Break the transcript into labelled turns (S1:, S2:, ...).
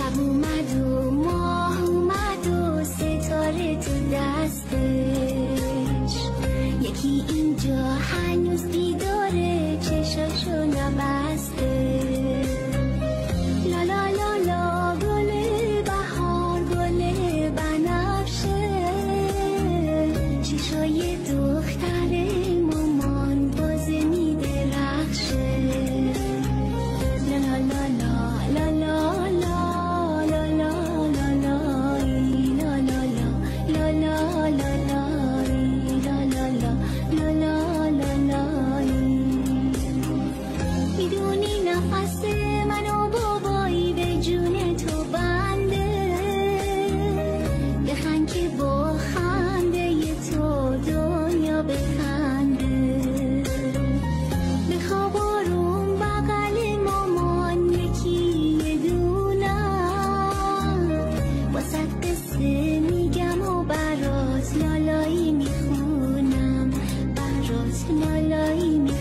S1: شب اومد و ماه اومد و ستاره تو دستش، یکی اینجا هنوز بیداره چشاشو نبسته. لا لا لا لا گل بهار گل بنفشه، چشای دختر مامان بازه میدرخشه. لا لا لا لا لا لا لا لا لا لا لا لا لا لا لا لا لا لا. میدونی نفس من و بابایی به جون تو بنده، بخند که با خنده تو دنیا بخنده. بخواب آروم بغل مامان یکی یه دونم، واسه قصه میگم و برات لالایی میخونم، برات لالایی میخونم.